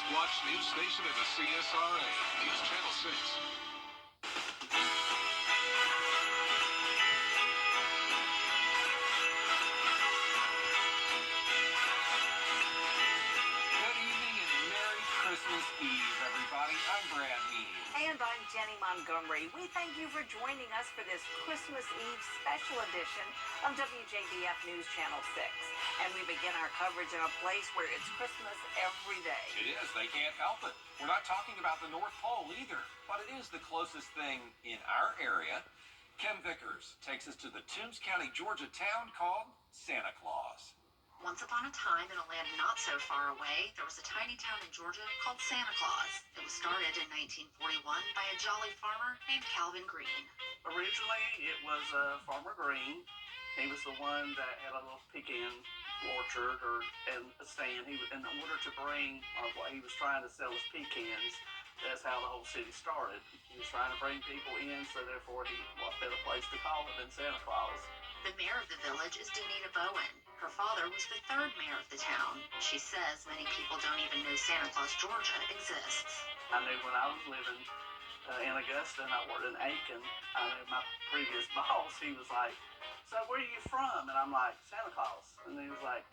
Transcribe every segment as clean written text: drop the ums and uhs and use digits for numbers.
must-watch news station of the CSRA, News Channel 6. Good evening and Merry Christmas Eve, everybody. I'm Brad Mead. And I'm Jenny Montgomery. We thank you for joining us for this Christmas Eve special edition of WJBF News Channel 6. And we begin our coverage in a place where it's Christmas every day. It is. They can't help it. We're not talking about the North Pole either, but it is the closest thing in our area. Kim Vickers takes us to the Toombs County, Georgia town called Santa Claus. Once upon a time, in a land not so far away, there was a tiny town in Georgia called Santa Claus. It was started in 1941 by a jolly farmer named Calvin Green. Originally, it was Farmer Green. He was the one that had a little pecan orchard and a stand. In order to bring what he was trying to sell his pecans, that's how the whole city started. He was trying to bring people in, so therefore, what better place to call it than Santa Claus? The mayor of the village is Danita Bowen. Her father was the third mayor of the town. She says many people don't even know Santa Claus, Georgia exists. I knew when I was living in Augusta and I worked in Aiken, I knew my previous boss, he was like, "So where are you from?" And I'm like, "Santa Claus." And he was like,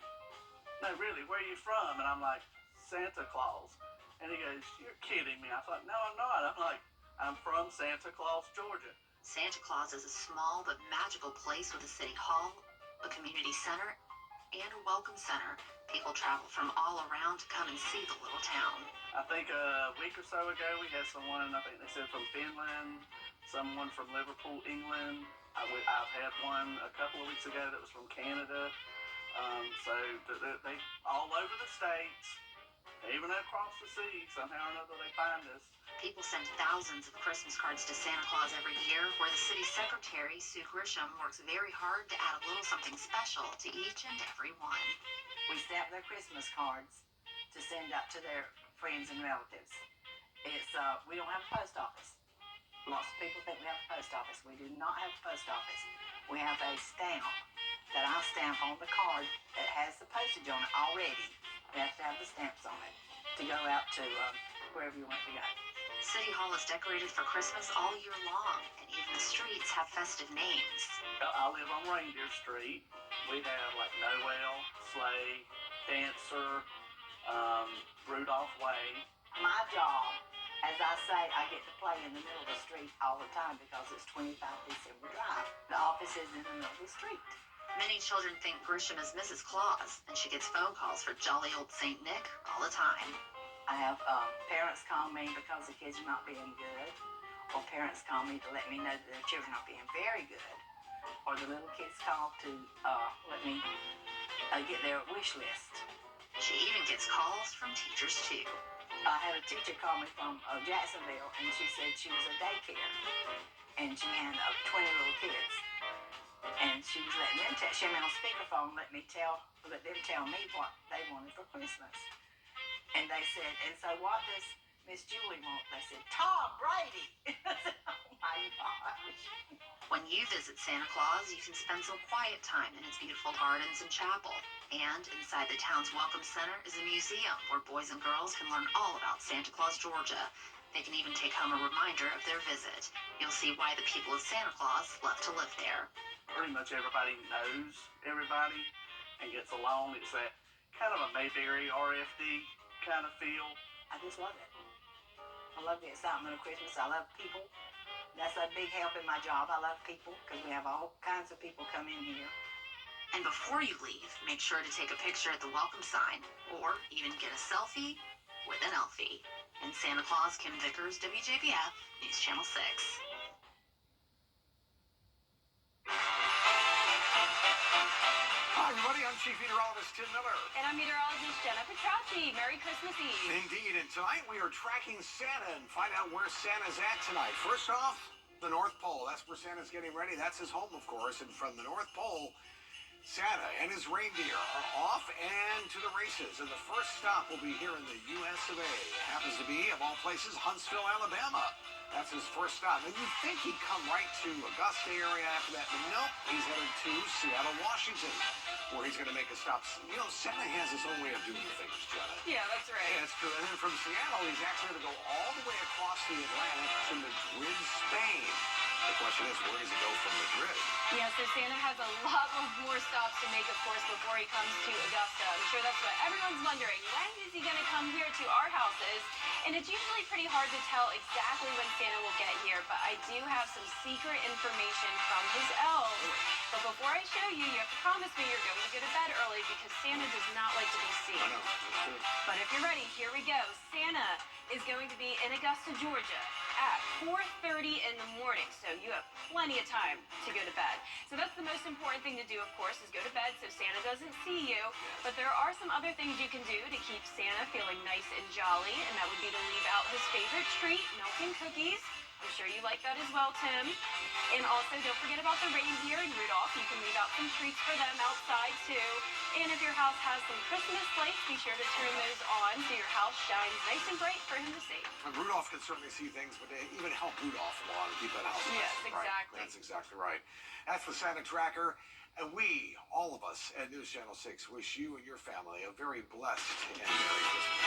"No, really, where are you from?" And I'm like, "Santa Claus." And he goes, "You're kidding me." I thought, "No, I'm not." I'm like, "I'm from Santa Claus, Georgia." Santa Claus is a small but magical place with a city hall, a community center, and a welcome center. People travel from all around to come and see the little town. I think a week or so ago we had someone, I think they said from Finland, someone from Liverpool, England. I've had one a couple of weeks ago that was from Canada. So they all over the states, even across the sea, somehow or another they find us. People send thousands of Christmas cards to Santa Claus every year, where the city secretary, Sue Grisham, works very hard to add a little something special to each and every one. We stamp their Christmas cards to send out to their friends and relatives. We don't have a post office. Lots of people think we have a post office. We do not have a post office. We have a stamp that I stamp on the card that has the postage on it already. We have to have the stamps on it to go out to wherever you want to go. City Hall is decorated for Christmas all year long, and even the streets have festive names. I live on Reindeer Street. We have like Noel, Sleigh, Dancer, Rudolph Way. My job, as I say, I get to play in the middle of the street all the time because it's 25 December Drive. The office is in the middle of the street. Many children think Grisham is Mrs. Claus, and she gets phone calls for jolly old St. Nick all the time. I have parents call me because the kids are not being good, or parents call me to let me know that their children are being very good, or the little kids call to let me get their wish list. She even gets calls from teachers too. I had a teacher call me from Jacksonville, and she said she was a daycare, and she had 20 little kids, and she was letting them she had me on speakerphone, let them tell me what they wanted for Christmas. And they said, "And so what does Miss Julie want?" They said, "Tom Brady." I said, "Oh my gosh." When you visit Santa Claus, you can spend some quiet time in its beautiful gardens and chapel. And inside the town's Welcome Center is a museum where boys and girls can learn all about Santa Claus, Georgia. They can even take home a reminder of their visit. You'll see why the people of Santa Claus love to live there. Pretty much everybody knows everybody and gets along. It's that kind of a Mayberry RFD kind of feel. I just love it. I love the excitement of Christmas. I love people. That's a big help in my job. I love people because we have all kinds of people come in here. And before you leave, make sure to take a picture at the welcome sign, or even get a selfie with an Elfie. In Santa Claus, Kim Vickers, WJBF, News Channel 6. Hi, everybody. I'm Chief Meteorologist Tim Miller. And I'm meteorologist Jenna Petracci. Merry Christmas Eve. Indeed, and tonight we are tracking Santa and find out where Santa's at tonight. First off, the North Pole. That's where Santa's getting ready. That's his home, of course. And from the North Pole, Santa and his reindeer are off and to the races, and the first stop will be here in the U.S. of A. Happens to be, of all places, Huntsville, Alabama. That's his first stop. And you'd think he'd come right to Augusta area after that, but nope, he's headed to Seattle, Washington, where he's going to make a stop. You know, Santa has his own way of doing things, Jenna. Yeah, that's right. Yeah, that's true. And then from Seattle, he's actually going to go all the way across the Atlantic to Madrid, Spain. The question is, where does he go from Madrid? Yeah, so Santa has a lot of more stops to make, of course, before he comes to Augusta. I'm sure that's what everyone's wondering. When is he going to come here to our houses? And it's usually pretty hard to tell exactly when Santa will get here, but I do have some secret information from his elves. But before I show you, you have to promise me you're going to go to bed early because Santa does not like to be seen. I know, that's true. But if you're ready, here we go. Santa is going to be in Augusta, Georgia at 4:30 in the morning, so you have plenty of time to go to bed. So that's the most important thing to do, of course, is go to bed so Santa doesn't see you. But there are some other things you can do to keep Santa feeling nice and jolly, and that would be to leave out his favorite treat, melting cookies. I'm sure you like that as well, Tim. And also, don't forget about the reindeer and Rudolph. You can leave out some treats for them outside, too. And if your house has some Christmas lights, be sure to turn those on so your house shines nice and bright for him to see. And Rudolph can certainly see things, but they even help Rudolph along to keep that house nice. Yes, and bright. exactly. That's exactly right. That's the Santa Tracker. And we, all of us at News Channel 6, wish you and your family a very blessed and Merry Christmas.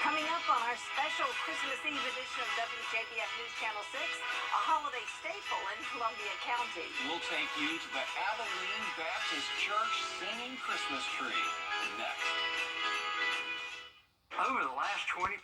Coming up on our special Christmas Eve edition of WJBF News Channel 6, a holiday staple in Columbia County. We'll take you to the Abilene Baptist Church singing Christmas tree next. Over the last 20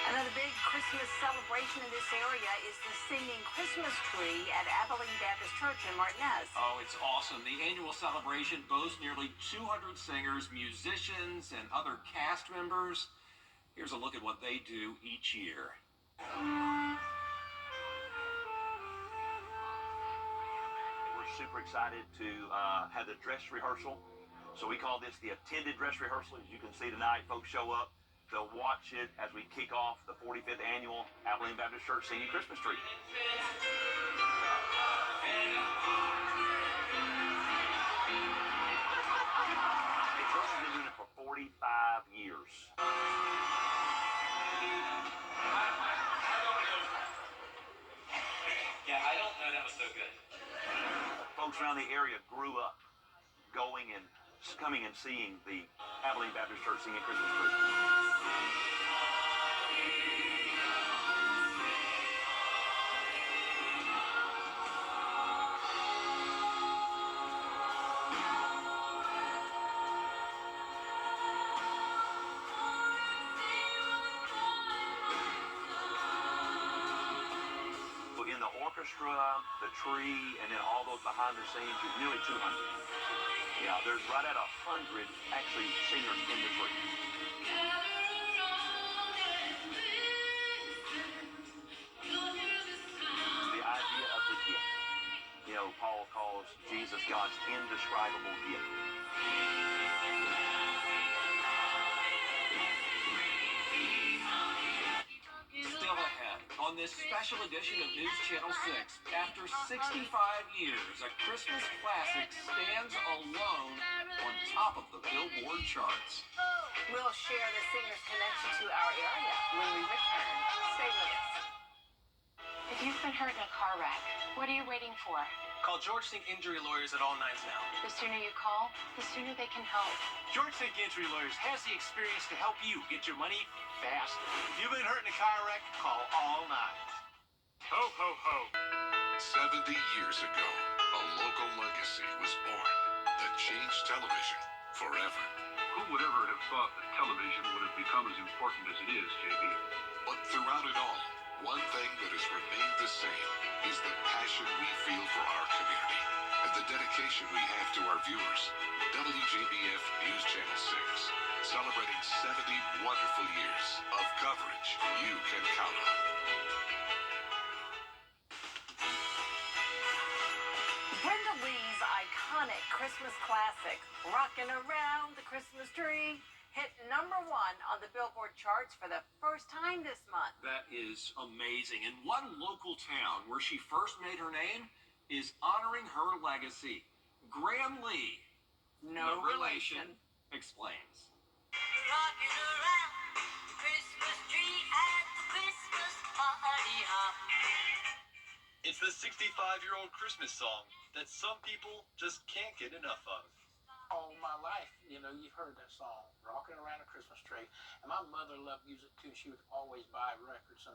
Another big Christmas celebration in this area is the singing Christmas tree at Abilene Baptist Church in Martinez. Oh, it's awesome. The annual celebration boasts nearly 200 singers, musicians, and other cast members. Here's a look at what they do each year. We're super excited to have the dress rehearsal. So we call this the attended dress rehearsal. As you can see tonight, folks show up. They'll watch it as we kick off the 45th annual Abilene Baptist Church Singing Christmas Tree. The church has been doing it for 45 years. Yeah, I don't know. That was so good. Folks around the area grew up going and coming and seeing the Abilene Baptist Church Singing Christmas Tree. In the orchestra, the tree, and then all those behind the scenes, you're nearly 200. Yeah, there's right at 100 actually singers in the tree. The idea of the gift. You know, Paul calls Jesus God's indescribable gift. Still ahead on this special edition of News Channel 6. After 65 years, a Christmas classic stands alone on top of the Billboard charts. We'll share the singer's connection to our area when we return. Stay with us. If you've been hurt in a car wreck, what are you waiting for? Call George Sink Injury Lawyers at all nines now. The sooner you call, the sooner they can help. George Sink Injury Lawyers has the experience to help you get your money fast. If you've been hurt in a car wreck, call all nines. Ho, ho, ho. 70 years ago, a local legacy was born that changed television forever. Who would ever have thought that television would have become as important as it is, JB? But throughout it all, One thing that has remained the same is the passion we feel for our community and the dedication we have to our viewers. WJBF News Channel 6, celebrating 70 wonderful years of coverage you can count on. Brenda Lee's iconic Christmas classic, Rockin' Around the Christmas Tree, hit #1 on the Billboard charts for the first time this month. That is amazing. And one local town where she first made her name is honoring her legacy. Graham Lee, No relation, explains. Rocking around the Christmas tree at the Christmas party hop. It's the 65-year-old Christmas song that some people just can't get enough of. All my life, you've heard that song, Rocking Around a Christmas Tree. And my mother loved music too. She would always buy records.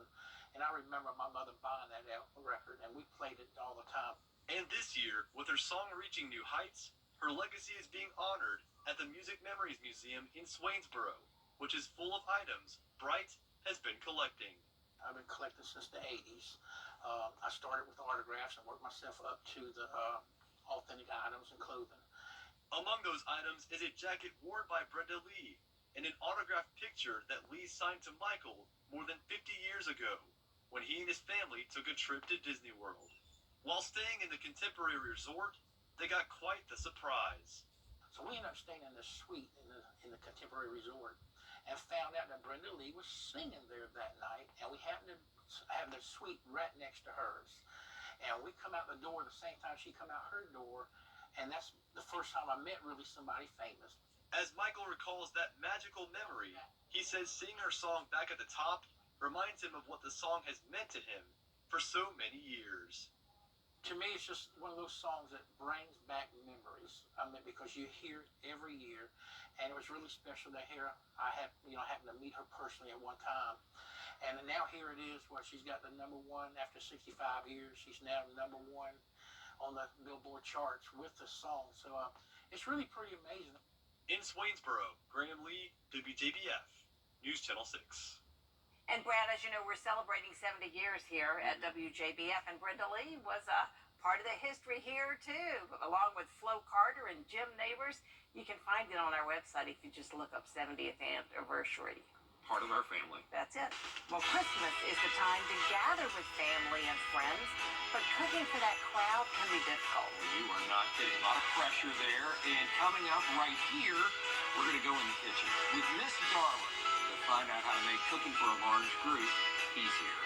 And I remember my mother buying that record, and we played it all the time. And this year, with her song reaching new heights, her legacy is being honored at the Music Memories Museum in Swainsboro, which is full of items Bright has been collecting. I've been collecting since the 80s. I started with autographs and worked myself up to the authentic items and clothing. Among those items is a jacket worn by Brenda Lee and an autographed picture that Lee signed to Michael more than 50 years ago when he and his family took a trip to Disney World. While staying in the Contemporary Resort, they got quite the surprise. So we ended up staying in the suite in the Contemporary Resort and found out that Brenda Lee was singing there that night, and we happened to have the suite right next to hers. And we come out the door the same time she come out her door, and that's the first time I met really somebody famous. As Michael recalls that magical memory, he says seeing her song back at the top reminds him of what the song has meant to him for so many years. To me, it's just one of those songs that brings back memories. I mean, because you hear it every year, and it was really special to hear. I happened to meet her personally at one time, and now here it is, where she's got the #1 after 65 years. She's now #1 on the Billboard charts with the song. So it's really pretty amazing. In Swainsboro, Graham Lee, WJBF, News Channel 6. And Brad, as you know, we're celebrating 70 years here at WJBF, and Brenda Lee was a part of the history here too, along with Flo Carter and Jim Neighbors. You can find it on our website if you just look up 70th anniversary. Part of our family. That's it. Well, Christmas is the time to gather with family and friends, but cooking for that crowd can be difficult. You are not kidding. A lot of pressure there. And coming up right here, we're going to go in the kitchen with Miss Darwin to find out how to make cooking for a large group easier.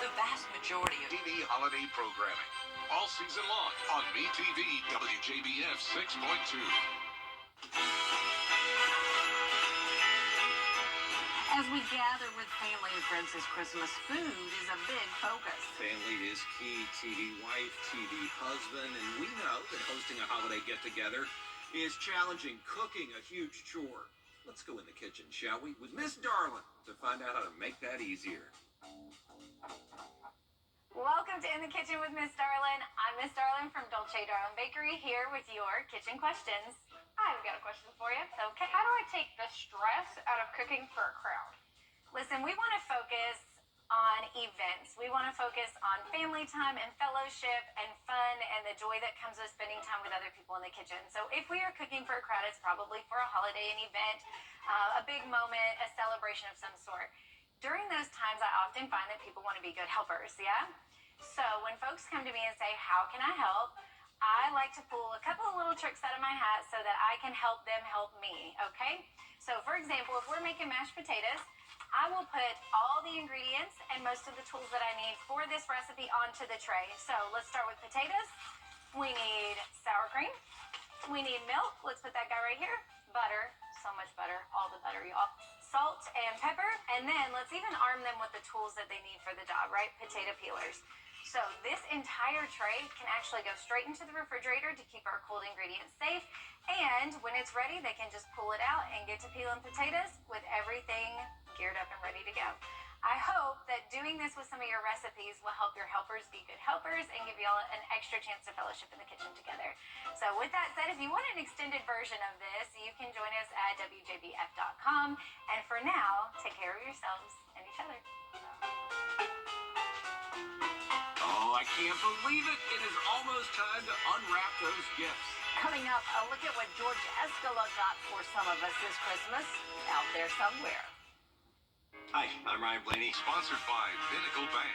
The vast majority of TV holiday programming, all season long on MeTV WJBF 6.2. As we gather with family and friends this Christmas, food is a big focus. Family is key. TV wife, TV husband, and we know that hosting a holiday get-together is challenging, cooking a huge chore. Let's go in the kitchen, shall we, with Miss Darwin to find out how to make that easier. Welcome to In the Kitchen with Miss Darlin. I'm Miss Darlin from Dolce Darlin Bakery here with your kitchen questions. I've got a question for you. Okay. How do I take the stress out of cooking for a crowd? Listen, we want to focus on events. We want to focus on family time and fellowship and fun and the joy that comes with spending time with other people in the kitchen. So if we are cooking for a crowd, it's probably for a holiday, an event, a big moment, a celebration of some sort. During those times, I often find that people want to be good helpers, yeah? So when folks come to me and say, how can I help? I like to pull a couple of little tricks out of my hat so that I can help them help me, okay? So for example, if we're making mashed potatoes, I will put all the ingredients and most of the tools that I need for this recipe onto the tray. So let's start with potatoes. We need sour cream. We need milk. Let's put that guy right here. Butter. So much butter. All the butter, y'all. Salt and pepper. And then let's even arm them with the tools that they need for the job, right? Potato peelers. So this entire tray can actually go straight into the refrigerator to keep our cold ingredients safe. And when it's ready, they can just pull it out and get to peeling potatoes with everything geared up and ready to go. I hope that doing this with some of your recipes will help your helpers be good helpers and give you all an extra chance to fellowship in the kitchen together. So with that said, if you want an extended version of this, you can join us at WJBF.com. And for now, take care of yourselves and each other. I can't believe it. It is almost time to unwrap those gifts. Coming up, a look at what George Escala got for some of us this Christmas out there somewhere. Hi, I'm Ryan Blaney. Sponsored by Pinnacle Bank.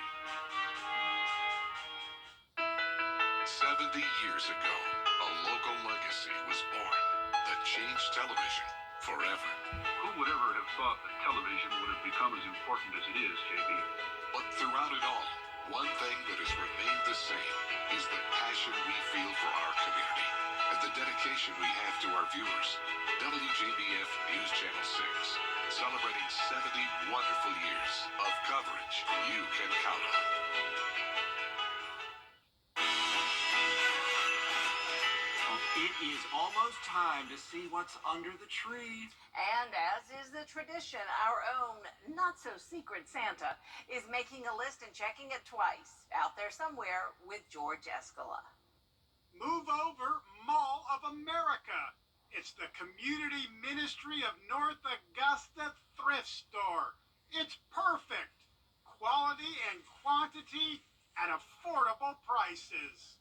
70 years ago, a local legacy was born that changed television forever. Who would ever have thought that television would have become as important as it is, JB? But throughout it all, one thing that has remained the same is the passion we feel for our community and the dedication we have to our viewers. WJBF News Channel 6, celebrating 70 wonderful years of coverage you can count on. It is almost time to see what's under the tree. And as is the tradition, our own not-so-secret Santa is making a list and checking it twice out there somewhere with George Escala. Move over, Mall of America. It's the Community Ministry of North Augusta thrift store. It's perfect. Quality and quantity at affordable prices.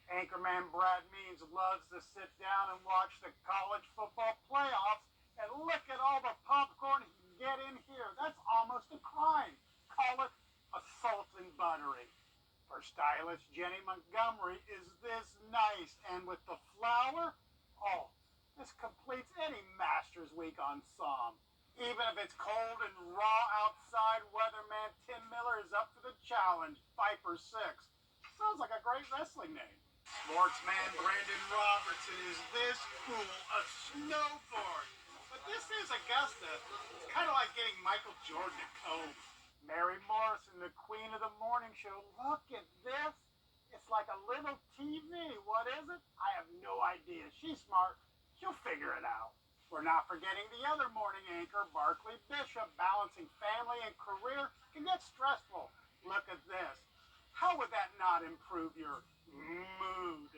Anchorman Brad Means loves to sit down and watch the college football playoffs and look at all the popcorn he can get in here. That's almost a crime. Call it assault and battery. For stylist Jenny Montgomery, is this nice? And with the flour, oh, this completes any Masters Week ensemble. Even if it's cold and raw outside, weatherman Tim Miller is up for the challenge. Viper 6. Sounds like a great wrestling name. Sportsman Brandon Robertson, is this fool a snowboard? But this is Augusta. It's kind of like getting Michael Jordan a comb. Mary Morrison, the queen of the morning show. Look at this. It's like a little TV. What is it? I have no idea. She's smart. She'll figure it out. We're not forgetting the other morning anchor, Barclay Bishop. Balancing family and career can get stressful. Look at this. How would that not improve your mood?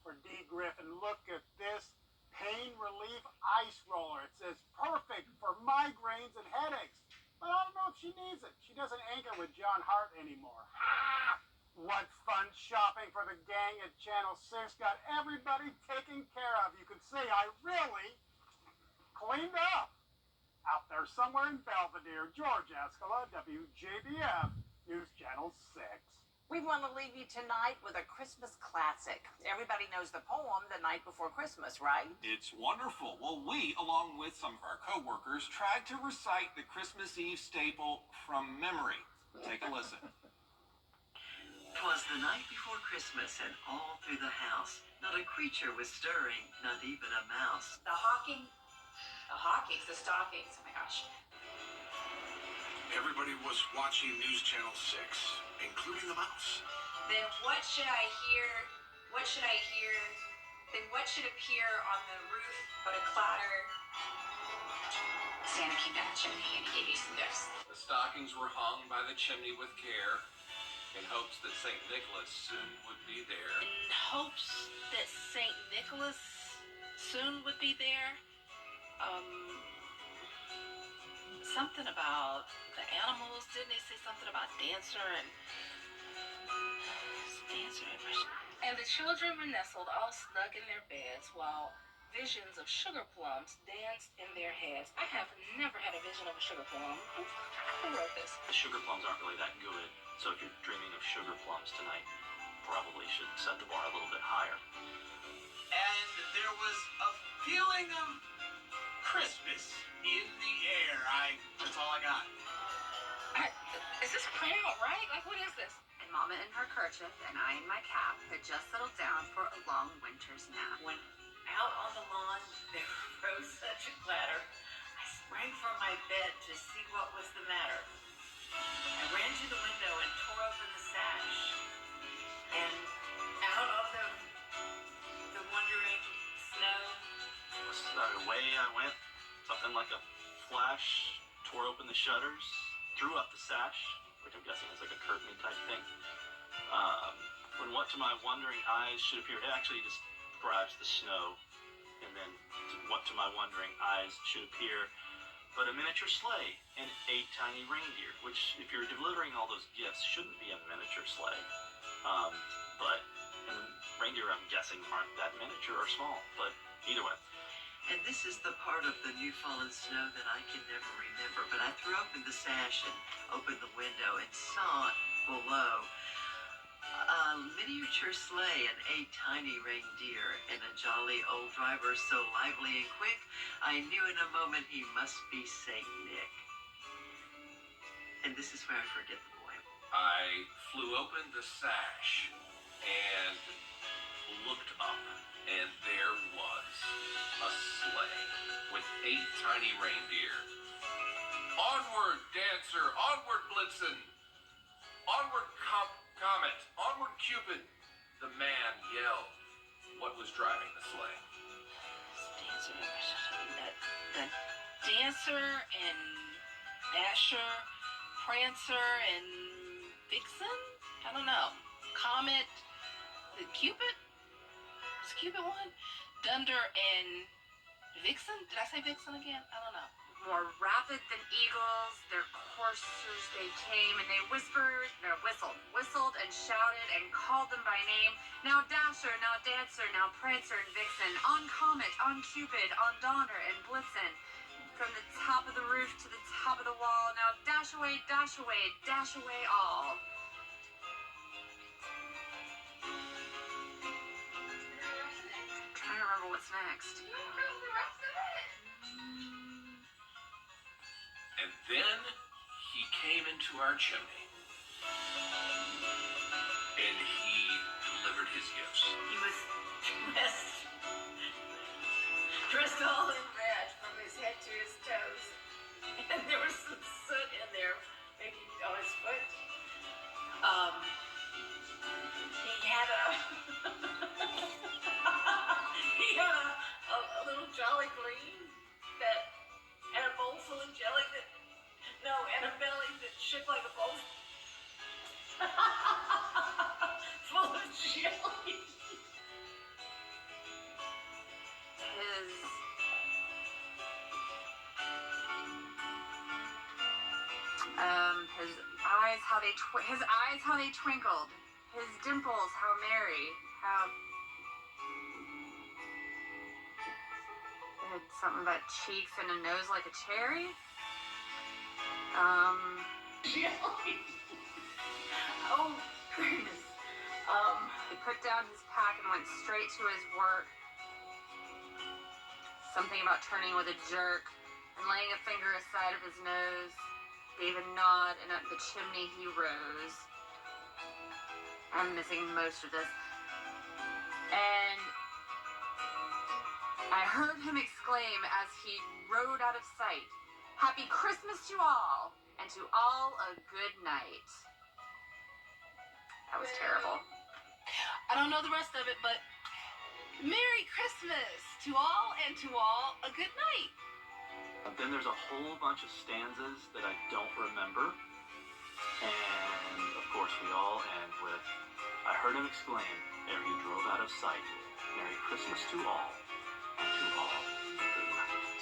For D. Griffin, look at this pain relief ice roller. It says perfect for migraines and headaches. But I don't know if she needs it. She doesn't anchor with John Hart anymore. What fun shopping for the gang at Channel 6. Got everybody taken care of. You can see I really cleaned up. Out there somewhere in Belvedere, George Escala, WJBF, News Channel 6. We want to leave you tonight with a Christmas classic. Everybody knows the poem, The Night Before Christmas, right? It's wonderful. Well, we, along with some of our co-workers, tried to recite the Christmas Eve staple from memory. Take a listen. 'Twas the night before Christmas, and all through the house not a creature was stirring, not even a mouse. The stockings, oh my gosh. Everybody was watching News Channel 6, including the mouse. Then what should I hear? What should I hear? Then what should appear on the roof but a clatter? Santa came down the chimney and he gave you some gifts. The stockings were hung by the chimney with care in hopes that St. Nicholas soon would be there. In hopes that St. Nicholas soon would be there. Something about the animals. Didn't they say something about Dancer and And the children were nestled all snug in their beds while visions of sugar plums danced in their heads. I have never had a vision of a sugar plum. Who wrote this? The sugar plums aren't really that good, so if you're dreaming of sugar plums tonight, probably should set the bar a little bit higher. And there was a feeling of Christmas in the air. That's all I got. Is this playing out right? Like, what is this? And Mama in her kerchief and I in my cap had just settled down for a long winter's nap. When out on the lawn there rose such a clatter, I sprang from my bed to see what was the matter. I ran to the window and tore open the sash. And out of the wondering snow, Away I went, something like a flash, tore open the shutters, threw up the sash, which I'm guessing is like a curtain type thing. When what to my wondering eyes should appear, it actually describes the snow, and then what to my wondering eyes should appear but a miniature sleigh and 8 tiny reindeer, which if you're delivering all those gifts shouldn't be a miniature sleigh. And reindeer, I'm guessing, aren't that miniature or small, but either way. And this is the part of the new fallen snow that I can never remember. But I threw open the sash and opened the window and saw below a miniature sleigh and 8 tiny reindeer and a jolly old driver so lively and quick, I knew in a moment he must be Saint Nick. And this is where I forget the poem. I flew open the sash and looked up, and there was a sleigh with 8 tiny reindeer. Onward, Dancer! Onward, Blitzen! Onward, Comet! Onward, Cupid! The man yelled. What was driving the sleigh? The Dancer and Dasher, Prancer and Vixen? I don't know. Comet, the Cupid? Was Cupid one? Dunder and Vixen? Did I say Vixen again? I don't know. More rapid than eagles, their coursers they came, and they whistled and shouted and called them by name. Now Dasher, now Dancer, now Prancer and Vixen, on Comet, on Cupid, on Donner and Blitzen. From the top of the roof to the top of the wall, now dash away all. I'm trying to remember what's next. And then he came into our chimney, and he delivered his gifts. He was dressed all in red from his head to his toes. And there was some soot in there, maybe on his foot. He had a little Jolly Green that had a bowl full of jelly and a belly that shook like a bowl full of jelly. His eyes how they twinkled, his dimples how merry, how had something about cheeks and a nose like a cherry. Jelly. Oh goodness. He put down his pack and went straight to his work. Something about turning with a jerk and laying a finger aside of his nose. Gave a nod, and up the chimney he rose. I'm missing most of this. And I heard him exclaim as he rode out of sight, "Happy Christmas to all, and to all a good night." That was terrible. I don't know the rest of it, but Merry Christmas to all, and to all a good night. Then there's a whole bunch of stanzas that I don't remember. And, of course, we all end with, I heard him exclaim, ere he drove out of sight, Merry Christmas to all, and to all a good night.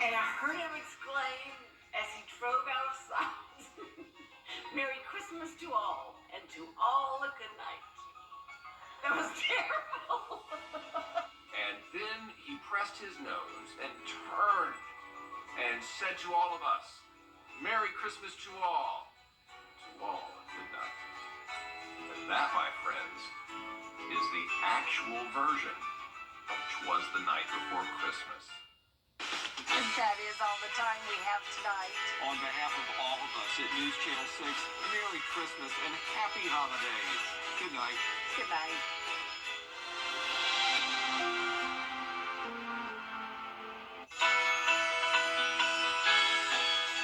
And I heard him exclaim as he drove out of sight, Merry Christmas to all, and to all a good night. That was terrible. And then he pressed his nose and turned and said to all of us, Merry Christmas to all a good night. And that, my friends, is the actual version of 'Twas the Night Before Christmas. And that is all the time we have tonight. On behalf of all of us at News Channel 6, Merry Christmas and Happy Holidays. Good night. Good night.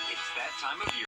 It's that time of year.